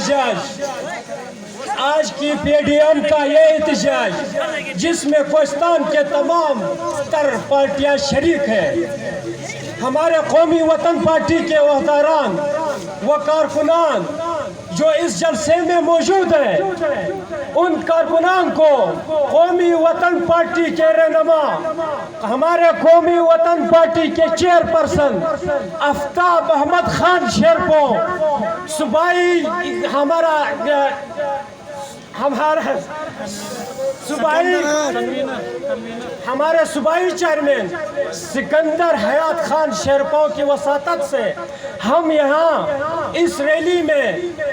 एहतजाज, आज की पीडीएम का ये एहतजाज जिसमें पाकिस्तान के तमाम तर पार्टियां शरीक है। हमारे कौमी वतन पार्टी के वफदारान व कारकुनान जो इस जलसे में मौजूद है, उन कारकुनान को कौमी वतन पार्टी के रहनुमा, हमारे कौमी वतन पार्टी के चेयरपर्सन आफ्ताब अहमद खान शेरपो, सूबाई हमारे सूबाई चेयरमैन सिकंदर हयात खान शेरपाओ की वसातत से हम यहाँ इस रैली में,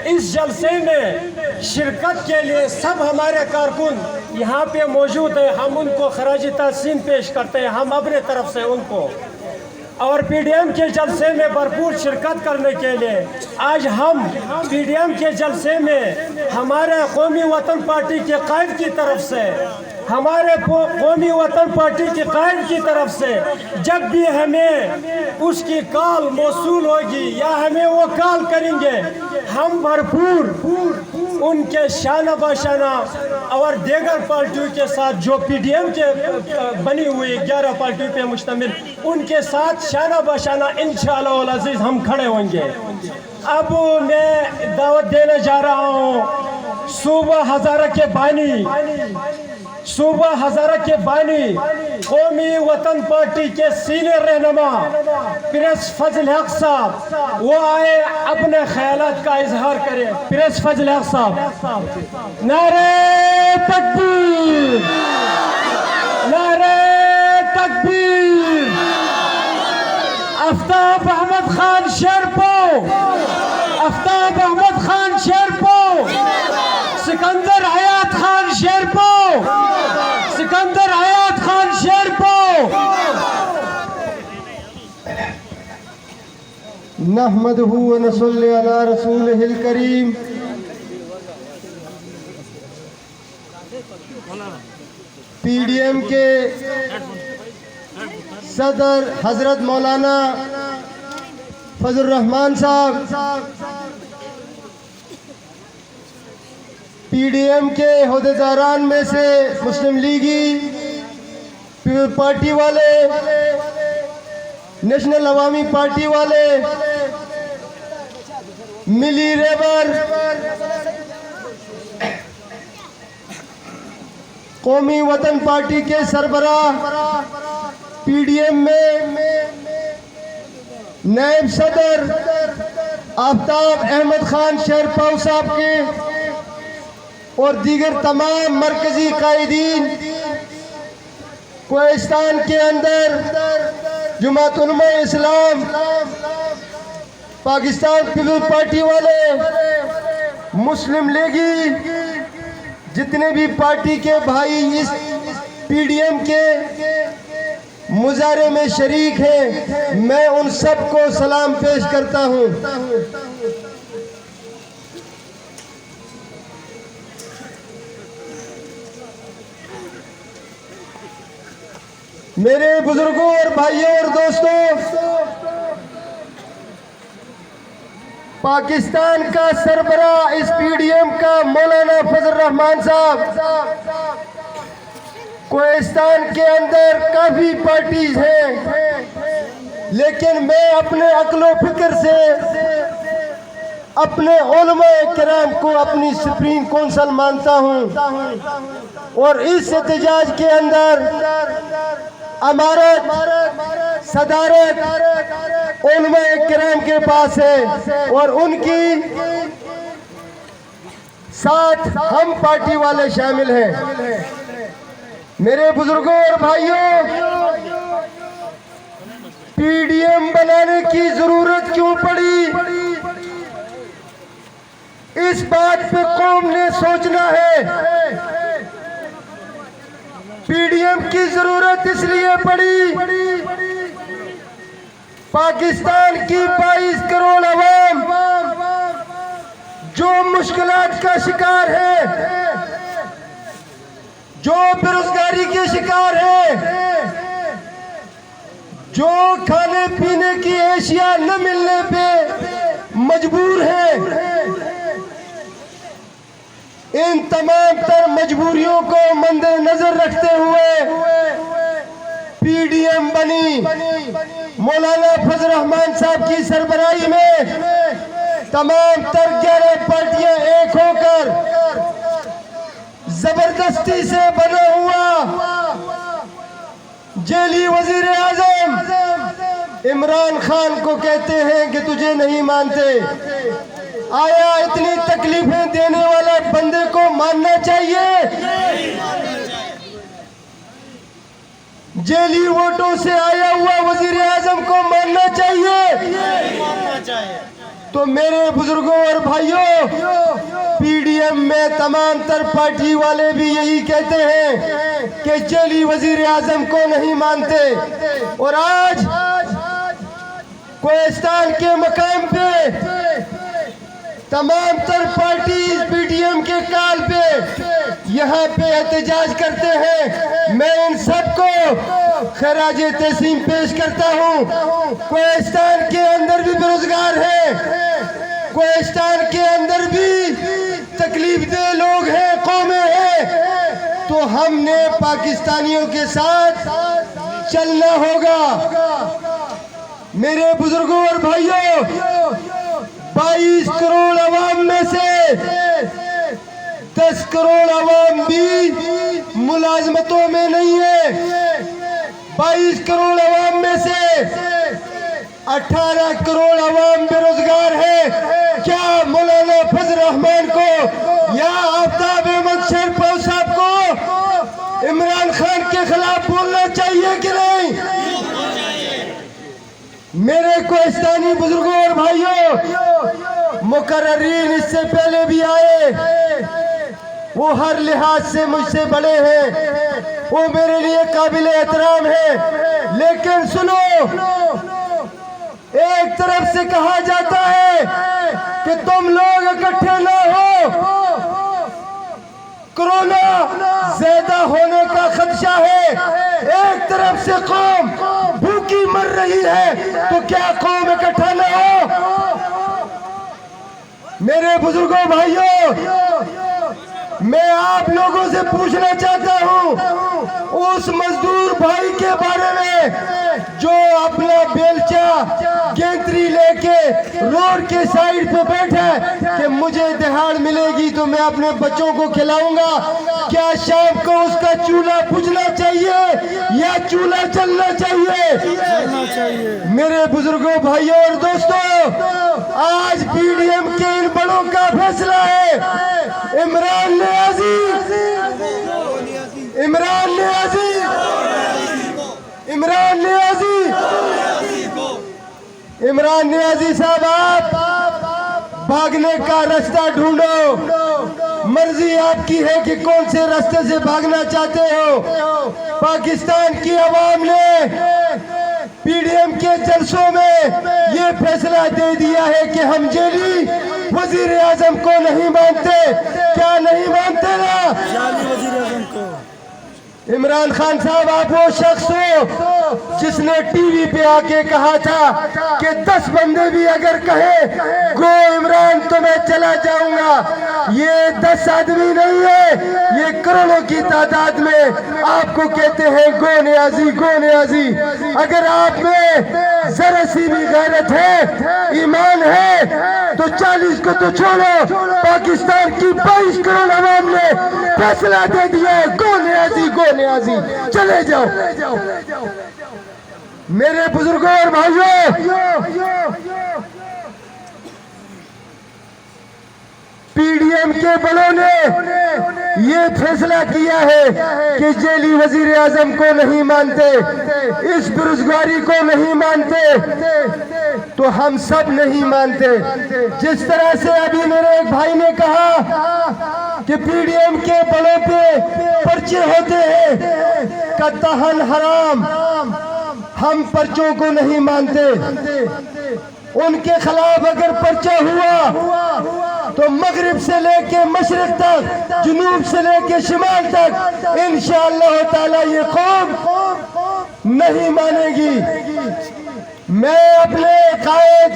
इस जलसे में शिरकत के लिए सब हमारे कारकुन यहाँ पे मौजूद है। हम उनको खराज तहसीन पेश करते हैं, हम अपने तरफ से उनको, और पीडीएम के जलसे में भरपूर शिरकत करने के लिए आज हम पीडीएम के जलसे में हमारे कौमी वतन पार्टी के कायद की तरफ से, हमारे कौमी वतन पार्टी के कायद की तरफ से जब भी हमें उसकी कॉल मौसूल होगी या हमें वो कॉल करेंगे, हम भरपूर उनके शाना बशाना और दीगर पार्टियों के साथ जो पीडीएम के बनी हुई 11 पार्टियों पे मुश्तमिल, उनके साथ शाना बशाना इंशाअल्लाह अज़ीज़ हम खड़े होंगे। अब मैं दावत देने जा रहा हूँ सूबा हज़ारा के बानी कौमी वतन पार्टी के सीनियर रहनुमा प्रेस फजल हक साहब, वो आए अपने ख्यालात का इजहार करें। प्रेस फजल हक साहब। नारे तकबीर, नारे तकबीर। आफ्ताब अहमद खान शेरपो, आफ्ताब अहमद खान शेरपो, सिकंदर हयात खान शेरपो, सिकंदर हयात खान शेरपो। नहमदहु व नसल्ली अला रसूलिहिल करीम। पीडीएम के सदर हजरत मौलाना फजल रहमान साहब, पीडीएम के अहदेदारान में से मुस्लिम लीगी पार्टी वाले, नेशनल अवामी पार्टी वाले, मिली रेबर, कौमी वतन पार्टी के सरबराह, पीडीएम में नायब सदर आफ्ताब अहमद खान शेरपाओ साहब के और दीगर तमाम मरकजी कायदीन, कोहिस्तान के अंदर जमात उलमा इस्लाम, पाकिस्तान पीपल्स पार्टी वाले, मुस्लिम लीगी, जितने भी पार्टी के भाई इस पीडीएम के मुजाहरे में शरीक हैं, मैं उन सबको सलाम पेश करता हूं। मेरे बुजुर्गों और भाइयों और दोस्तों, पाकिस्तान का सरबराह इस पीडीएम का मौलाना फजल रहमान साहब, कोहिस्तान के अंदर काफी पार्टीज हैं, लेकिन मैं अपने अक्लो फिक्र से अपने उलमाए किराम को अपनी सुप्रीम कौंसिल मानता हूं, और इस एहतजाज के अंदर अमारत सदारत उलमाए किराम के पास है, और उनकी साथ हम पार्टी वाले शामिल हैं। मेरे बुजुर्गों और भाइयों, पीडीएम बनाने की जरूरत क्यों पड़ी, इस बात पे कौम ने सोचना है। पीडीएम की जरूरत इसलिए पड़ी, पाकिस्तान की 22 करोड़ अवाम जो मुश्किलात का शिकार है, जो बेरोजगारी के शिकार है, जो खाने पीने की एशिया न मिलने पे मजबूर है, इन तमाम तर मजबूरियों को मद्देनजर रखते हुए पीडीएम बनी। मौलाना फजल रहमान साहब की सरबराही में तमाम तर 11 पार्टियां एक होकर जबरदस्ती से बना हुआ जेली वजीर आजम इमरान खान को कहते हैं कि तुझे नहीं मानते। आया इतनी तकलीफें देने वाला बंदे को मानना चाहिए? जेली वोटों से आया हुआ वजीर आजम को मानना चाहिए? तो मेरे बुजुर्गों और भाइयों, पीडीएम में तमाम तर पार्टी वाले भी यही कहते हैं कि जेली वजीर आजम को नहीं मानते। और आज कोहिस्तान के मकाम पे तमाम तर पार्टी पीडीएम के काल पे यहाँ पे एहतजाज करते हैं। मैं इन सबको खराज तस्लीम पेश करता हूँ। कोहिस्तान के अंदर भी बेरोजगार है, कोहिस्तान के अंदर भी तकलीफ दे लोग हैं, कौमें हैं। तो हमने पाकिस्तानियों के साथ चलना होगा। मेरे बुजुर्गों और भाइयों, 22 करोड़ अवाम में से 10 करोड़ अवाम भी मुलाजमतों में नहीं है। 22 करोड़ अवाम में से 18 करोड़ अवाम बेरोजगार है। क्या मौलाना फजल रहमान को या आफ्ताब अहमद शेरपाव साहब को इमरान खान के खिलाफ बोलना चाहिए कि नहीं? मेरे कोहिस्तानी बुजुर्गों और भाइयों, मुकर्ररीन इससे पहले भी आए, वो हर लिहाज से मुझसे बड़े हैं, वो मेरे लिए काबिल एहतराम है। लेकिन सुनो, एक तरफ से कहा जाता है कि तुम लोग इकट्ठे ना हो, कोरोना ज्यादा होने का खदशा है। एक तरफ से कौम भूखी मर रही है, तो क्या कौम इकट्ठा ना हो? मेरे बुजुर्गों भाइयों, मैं आप लोगों से पूछना चाहता हूं, उस मजदूर भाई के बारे में जो अपना बेलचा गेंतरी लेके रोड के साइड पे बैठा है कि मुझे दिहाड़ मिलेगी तो मैं अपने बच्चों को खिलाऊंगा। क्या शाम को उसका चूल्हा बुझना चाहिए या चूल्हा जलना चाहिए? मेरे बुजुर्गों भाइयों और दोस्तों, आज पीडीएम के इन बड़ों का फैसला है। इमरान नियाज़ी साहब, आप भागने का रास्ता ढूंढो। मर्जी आपकी है कि कौन से रास्ते से भागना चाहते हो। पाकिस्तान की आवाम ने पीडीएम के जलसों में ये फैसला दे दिया है कि हम जेली वजीर आजम को नहीं मानते। क्या नहीं मानते ना? वजीर आजम को। इमरान खान साहब, आप वो शख्स हो जिसने टीवी पे आके कहा था कि 10 बंदे भी अगर कहे गो इमरान तो मैं चला जाऊंगा। ये 10 आदमी नहीं है, ये करोड़ों की तादाद में आपको कहते हैं गो नियाज़ी, गो नियाज़ी। अगर आप में जरा सी भी गैरत है, ईमान है, तो 40 को तो छोड़ो, पाकिस्तान की 22 करोड़ आवाम ने फैसला दे दिया है, गो नियाज़ी, गो नियाज़ी, चले जाओ। मेरे बुजुर्गों और भाइयों, पीडीएम के बलों ने ये फैसला किया है कि जेली वजीर आजम को नहीं मानते, इस बेरोजगारी को नहीं मानते, तो हम सब नहीं मानते। जिस तरह से अभी मेरे एक भाई ने कहा कि पीडीएम के बलों पे पर्चे होते हैं, कतहन हराम, हम पर्चों को नहीं मानते। उनके खिलाफ अगर पर्चा हुआ तो मगरिब से लेके मशरिक तक, जुनूब से लेके शिमाल तक इंशाअल्लाह ताला ये कौम नहीं मानेगी। मैं अपने कायद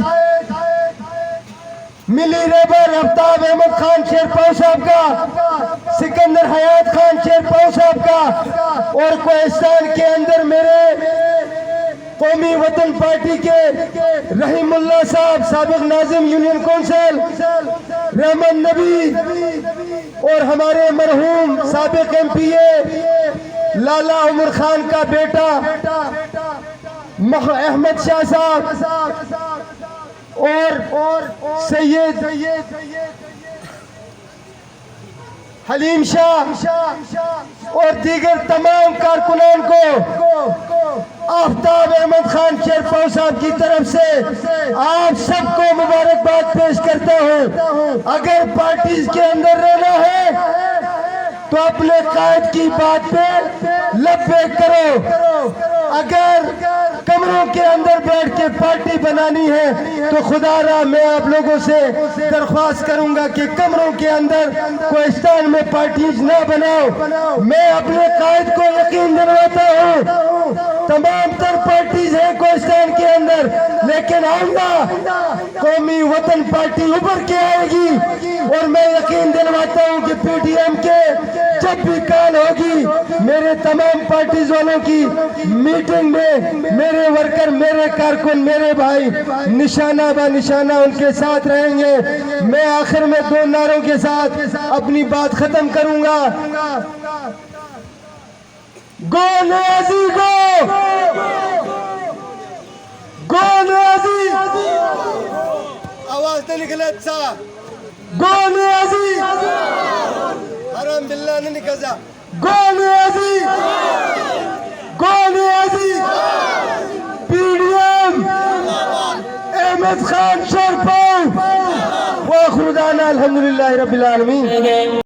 मिली रेबर आफ्ताब अहमद खान शेरपाव साहब का, सिकंदर हयात खान शेरपाव साहब का, और कोहिस्तान के अंदर मेरे कौमी वतन पार्टी के रहीमुल्लाह साहब, साबिक नाजिम यूनियन कौंसिल, रहमान नबी, और हमारे मरहूम साबिक MPA लाला उमर खान का बेटा अहमद शाह साहब, और सैयद हलीम शाह और दीगर तमाम कारकुनान को आफ्ताब अहमद खान शेरपाव साहब की तरफ से आप सबको मुबारकबाद पेश करता हूँ। अगर पार्टी के अंदर रहना है तो अपने कायद की बात पे लब्बैक करो। अगर कमरों के अंदर बैठ के पार्टी बनानी है तो खुदारा मैं आप लोगों से दरख्वास्त करूंगा कि कमरों के अंदर कोहिस्तान में पार्टीज ना बनाओ। मैं अपने कायद को यकीन दिलवाता हूँ तमाम तर पार्टीज है कोहिस्तान के अंदर, लेकिन आऊंगा कौमी वतन पार्टी उभर के आएगी, और मैं यकीन दिलवाता हूँ कि PDM के जब भी कॉल होगी मेरे तमाम पार्टीज वालों की मीटिंग में मेरे वर्कर, मेरे कारकुन, मेरे भाई निशाना बा निशाना उनके साथ रहेंगे। मैं आखिर में 2 नारों के साथ अपनी बात खत्म करूंगा। गो नियाजी गो नियाजी, आवाज नहीं निकले अच्छा, गो नियाजी, हराम बिल्ला नहीं निकल जा, गो नियाजी, गो नियाजी, PDM अहमद खान शेरपाव, व खुदाना अल्हम्दुलिल्लाह रब्बिल आलमीन।